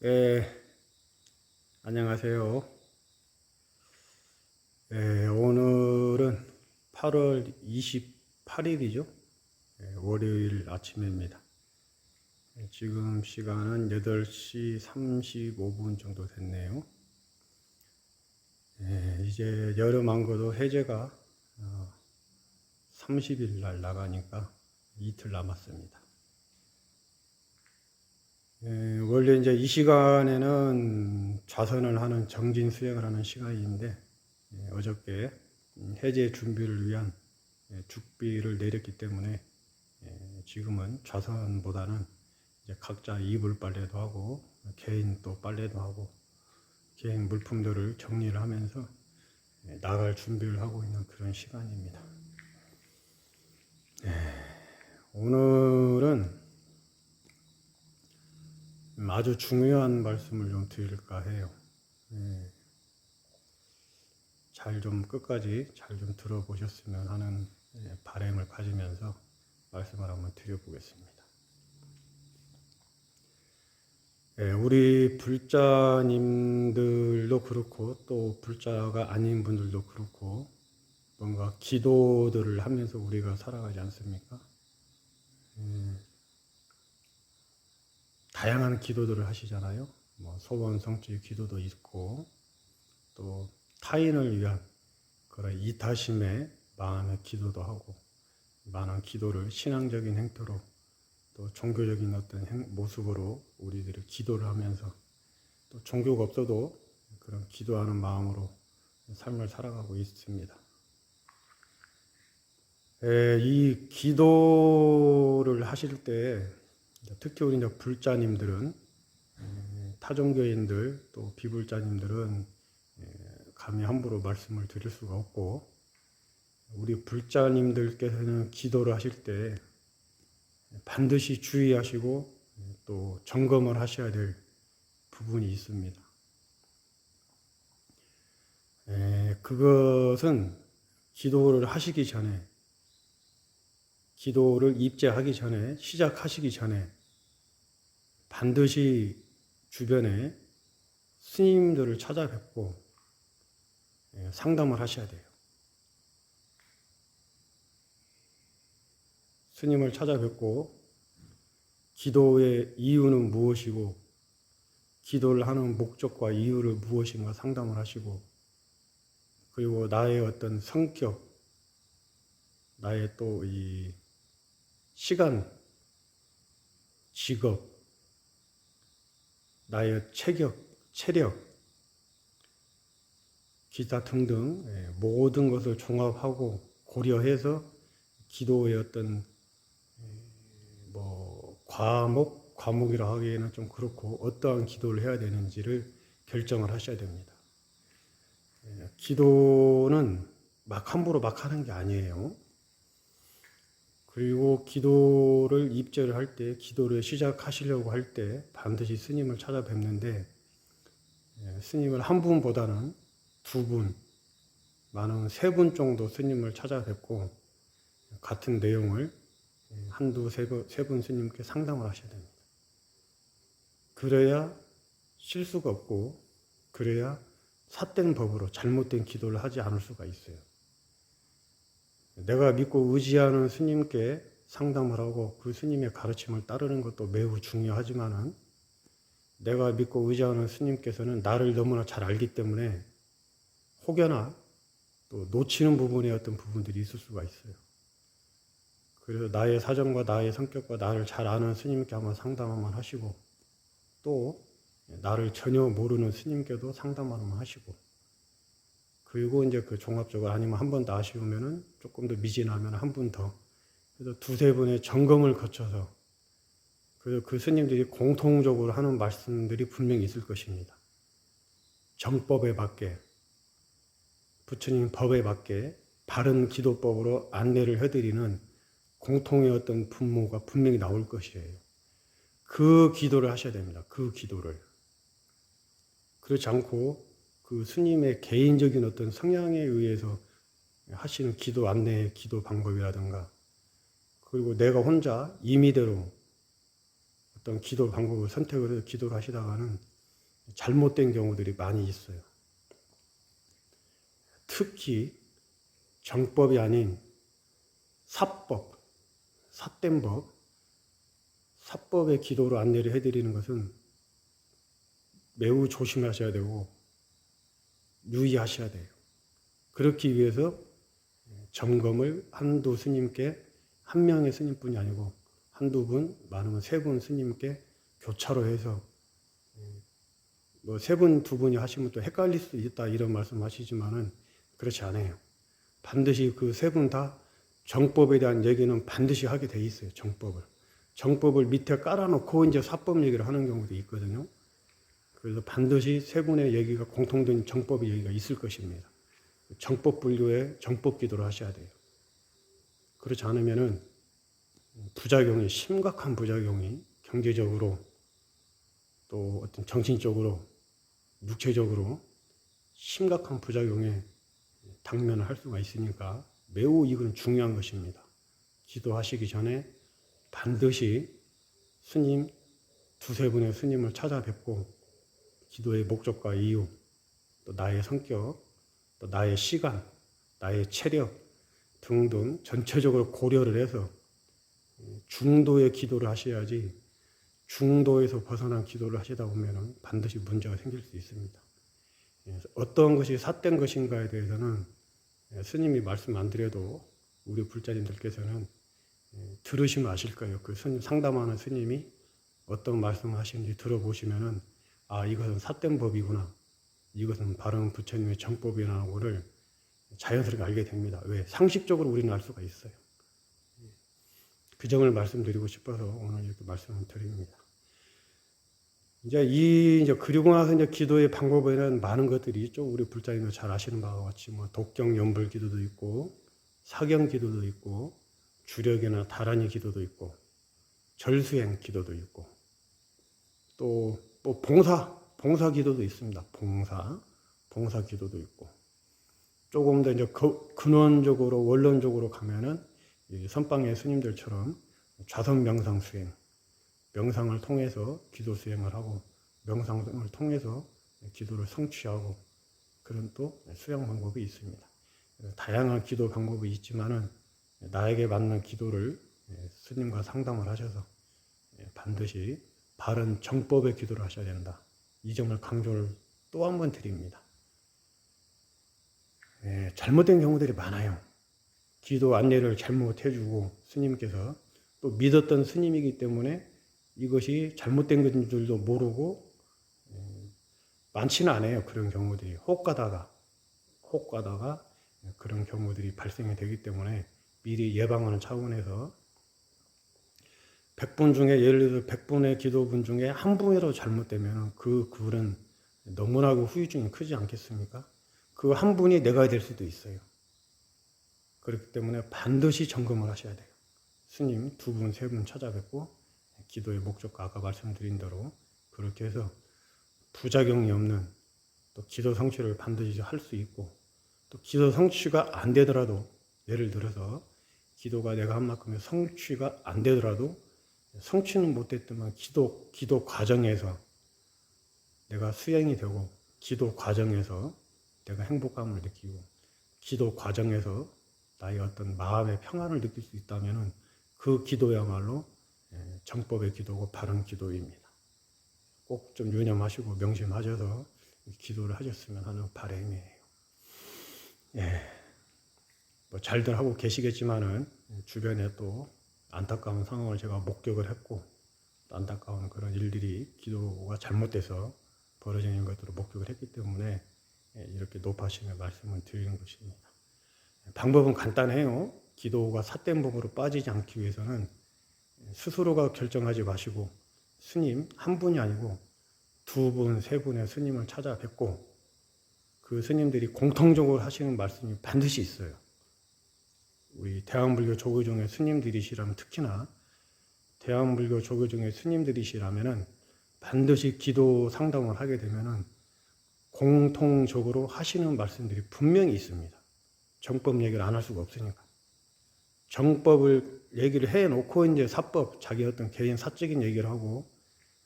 예, 안녕하세요. 오늘은 8월 28일이죠. 월요일 아침입니다. 지금 시간은 8시 35분 정도 됐네요. 이제 여름왕국도 해제가 30일 날 나가니까 이틀 남았습니다. 원래 이제 이 시간에는 좌선을 하는 정진 수행을 하는 시간인데, 어저께 해제 준비를 위한 죽비를 내렸기 때문에 지금은 좌선보다는 이제 각자 이불 빨래도 하고 개인 또 빨래도 하고 개인 물품들을 정리를 하면서 나갈 준비를 하고 있는 그런 시간입니다. 오늘은 아주 중요한 말씀을 좀 드릴까 해요. 잘 좀 끝까지 잘 좀 들어보셨으면 하는 바람을 가지면서 말씀을 한번 드려보겠습니다. 우리 불자님들도 그렇고 또 불자가 아닌 분들도 그렇고 뭔가 기도들을 하면서 우리가 살아가지 않습니까? 다양한 기도들을 하시잖아요. 뭐 소원 성취 기도도 있고 또 타인을 위한 그런 이타심의 마음의 기도도 하고 많은 기도를 신앙적인 행태로 또 종교적인 어떤 모습으로 우리들이 기도를 하면서 또 종교가 없어도 그런 기도하는 마음으로 삶을 살아가고 있습니다. 이 기도를 하실 때 특히 우리 이제 불자님들은 타종교인들 또 비불자님들은 감히 함부로 말씀을 드릴 수가 없고 우리 불자님들께서는 기도를 하실 때 반드시 주의하시고 또 점검을 하셔야 될 부분이 있습니다. 그것은 기도를 하시기 전에 기도를 입제하기 전에 시작하시기 전에 반드시 주변에 스님들을 찾아뵙고 상담을 하셔야 돼요. 스님을 찾아뵙고 기도의 이유는 무엇이고 기도를 하는 목적과 이유를 무엇인가 상담을 하시고 그리고 나의 어떤 성격, 나의 또 이 시간, 직업, 나의 체력, 기타 등등 모든 것을 종합하고 고려해서 기도의 어떤 과목이라 하기에는 좀 그렇고 어떠한 기도를 해야 되는지를 결정을 하셔야 됩니다. 기도는 함부로 막 하는 게 아니에요. 그리고 기도를 입제를 할 때, 기도를 시작하시려고 할 때 반드시 스님을 찾아뵙는데 스님을 한 분보다는 두 분, 많은 세 분 정도 스님을 찾아뵙고 같은 내용을 한두 세 분 스님께 상담을 하셔야 됩니다. 그래야 실수가 없고 그래야 삿된 법으로 잘못된 기도를 하지 않을 수가 있어요. 내가 믿고 의지하는 스님께 상담을 하고 그 스님의 가르침을 따르는 것도 매우 중요하지만은 내가 믿고 의지하는 스님께서는 나를 너무나 잘 알기 때문에 혹여나 또 놓치는 부분에 어떤 부분들이 있을 수가 있어요. 그래서 나의 사정과 나의 성격과 나를 잘 아는 스님께 한번 상담 한번 하시고 또 나를 전혀 모르는 스님께도 상담 한번 하시고 그리고 이제 그 종합적으로 아니면 한 번 더 아쉬우면은 조금 더 미진하면 한 분 더. 그래서 두세 번의 점검을 거쳐서 그래서 그 스님들이 공통적으로 하는 말씀들이 분명히 있을 것입니다. 정법에 맞게 부처님 법에 맞게 바른 기도법으로 안내를 해드리는 공통의 어떤 분모가 분명히 나올 것이에요. 그 기도를 하셔야 됩니다. 그 기도를. 그렇지 않고 그 스님의 개인적인 어떤 성향에 의해서 하시는 기도 안내, 기도 방법이라든가 그리고 내가 혼자 임의대로 어떤 기도 방법을 선택을 해서 기도를 하시다가는 잘못된 경우들이 많이 있어요. 특히 정법이 아닌 사법, 삿된 법, 사법의 기도로 안내를 해드리는 것은 매우 조심하셔야 되고 유의하셔야 돼요. 그렇기 위해서 점검을 한두 스님께, 한 명의 스님뿐이 아니고 한두 분, 많으면 세 분 스님께 교차로 해서, 뭐 세 분, 두 분이 하시면 또 헷갈릴 수 있다 이런 말씀 하시지만은 그렇지 않아요. 반드시 그 세 분 다 정법에 대한 얘기는 반드시 하게 돼 있어요. 정법을 밑에 깔아놓고 이제 사법 얘기를 하는 경우도 있거든요. 그래서 반드시 세 분의 얘기가 공통된 정법 얘기가 있을 것입니다. 정법 분류에 정법 기도를 하셔야 돼요. 그렇지 않으면은 부작용이, 심각한 부작용이 경제적으로 또 어떤 정신적으로, 육체적으로 심각한 부작용에 당면을 할 수가 있으니까 매우 이건 중요한 것입니다. 기도하시기 전에 반드시 스님, 두세 분의 스님을 찾아뵙고 기도의 목적과 이유, 또 나의 성격, 또 나의 시간, 나의 체력 등등 전체적으로 고려를 해서 중도의 기도를 하셔야지, 중도에서 벗어난 기도를 하시다 보면 반드시 문제가 생길 수 있습니다. 어떤 것이 삿된 것인가에 대해서는 스님이 말씀 안 드려도 우리 불자님들께서는 들으시면 아실 거예요. 그 스님, 상담하는 스님이 어떤 말씀을 하시는지 들어보시면은 아, 이것은 삿된 법이구나, 이것은 바른 부처님의 정법이라는 것을 자연스럽게 알게 됩니다. 왜? 상식적으로 우리는 알 수가 있어요. 그 점을 말씀드리고 싶어서 오늘 이렇게 말씀을 드립니다. 이제 그리고 나서 이제 기도의 방법에는 많은 것들이 있죠. 우리 불자님도 잘 아시는 바와 같이 뭐 독경 연불 기도도 있고, 사경 기도도 있고, 주력이나 다란이 기도도 있고, 절수행 기도도 있고, 또 뭐 봉사 기도도 있습니다. 봉사 기도도 있고, 조금 더 이제 근원적으로, 원론적으로 가면은 선방의 스님들처럼 좌선 명상 수행, 명상을 통해서 기도 수행을 하고, 명상을 통해서 기도를 성취하고, 그런 또 수행 방법이 있습니다. 다양한 기도 방법이 있지만은 나에게 맞는 기도를 스님과 상담을 하셔서 반드시 바른 정법의 기도를 하셔야 된다. 이 점을 강조를 또 한 번 드립니다. 잘못된 경우들이 많아요. 기도 안내를 잘못해주고 스님께서 또 믿었던 스님이기 때문에 이것이 잘못된 것인 줄도 모르고, 많지는 않아요. 그런 경우들이 혹 가다가 그런 경우들이 발생이 되기 때문에 미리 예방하는 차원에서 100분 중에, 예를 들어 100분의 기도분 중에 한 분이라도 잘못되면 그 글은 너무나도 후유증이 크지 않겠습니까? 그 한 분이 내가 될 수도 있어요. 그렇기 때문에 반드시 점검을 하셔야 돼요. 스님 두 분, 세 분 찾아뵙고 기도의 목적과 아까 말씀드린 대로 그렇게 해서 부작용이 없는 또 기도 성취를 반드시 할 수 있고, 또 기도 성취가 안 되더라도, 예를 들어서 기도가 내가 한 만큼의 성취가 안 되더라도, 성취는 못했지만 기도 과정에서 내가 수행이 되고, 기도 과정에서 내가 행복감을 느끼고, 기도 과정에서 나의 어떤 마음의 평안을 느낄 수 있다면 그 기도야말로 정법의 기도고 바른 기도입니다. 꼭 좀 유념하시고 명심하셔서 기도를 하셨으면 하는 바람이에요. 뭐 잘들 하고 계시겠지만은 주변에 또 안타까운 상황을 제가 목격을 했고, 또 안타까운 그런 일들이 기도가 잘못돼서 벌어지는 것들을 목격을 했기 때문에 이렇게 높아심의 말씀을 드리는 것입니다. 방법은 간단해요. 기도가 삿된 법으로 빠지지 않기 위해서는 스스로가 결정하지 마시고 스님 한 분이 아니고 두 분, 세 분의 스님을 찾아뵙고, 그 스님들이 공통적으로 하시는 말씀이 반드시 있어요. 우리 대한불교 조교종의 스님들이시라면, 특히나 대한불교 조교종의 스님들이시라면은 반드시 기도 상담을 하게 되면은 공통적으로 하시는 말씀들이 분명히 있습니다. 정법 얘기를 안 할 수가 없으니까. 정법을 얘기를 해놓고 이제 사법, 자기 어떤 개인 사적인 얘기를 하고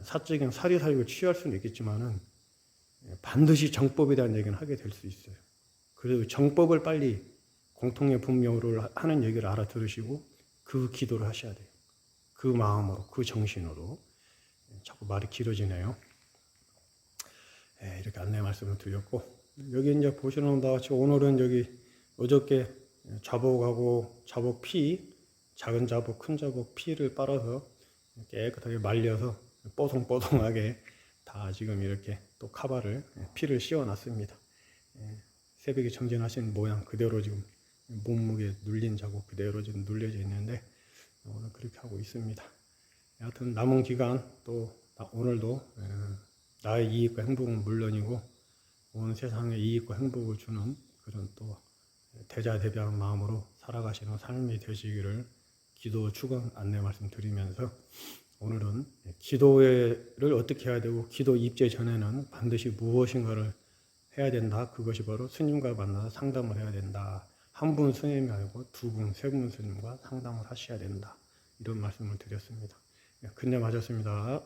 사적인 사리사욕을 취할 수는 있겠지만은 반드시 정법에 대한 얘기는 하게 될 수 있어요. 그래도 정법을 빨리 공통의 분명으로 하는 얘기를 알아들으시고 그 기도를 하셔야 돼요. 그 마음으로, 그 정신으로. 자꾸 말이 길어지네요. 이렇게 안내 말씀을 드렸고, 여기 이제 보시는 바와 같이 오늘은 여기 어저께 자복하고 자복 피, 작은 자복, 큰 자복 피를 빨아서 깨끗하게 말려서 뽀송뽀송하게 다 지금 이렇게 또 카바를 피를 씌워놨습니다. 새벽에 정진하신 모양 그대로 지금 몸무게 눌린 자국 그대로 지금 눌려져 있는데 오늘 그렇게 하고 있습니다. 하여튼 남은 기간 또 오늘도 나의 이익과 행복은 물론이고 온 세상에 이익과 행복을 주는 그런 또 대자대비한 마음으로 살아가시는 삶이 되시기를 기도 축원 안내 말씀드리면서 오늘은 기도를 어떻게 해야 되고 기도 입제 전에는 반드시 무엇인가를 해야 된다. 그것이 바로 스님과 만나서 상담을 해야 된다. 한 분 스님이 아니고 두 분, 세 분 스님과 상담을 하셔야 된다. 이런 말씀을 드렸습니다. 근념하셨습니다.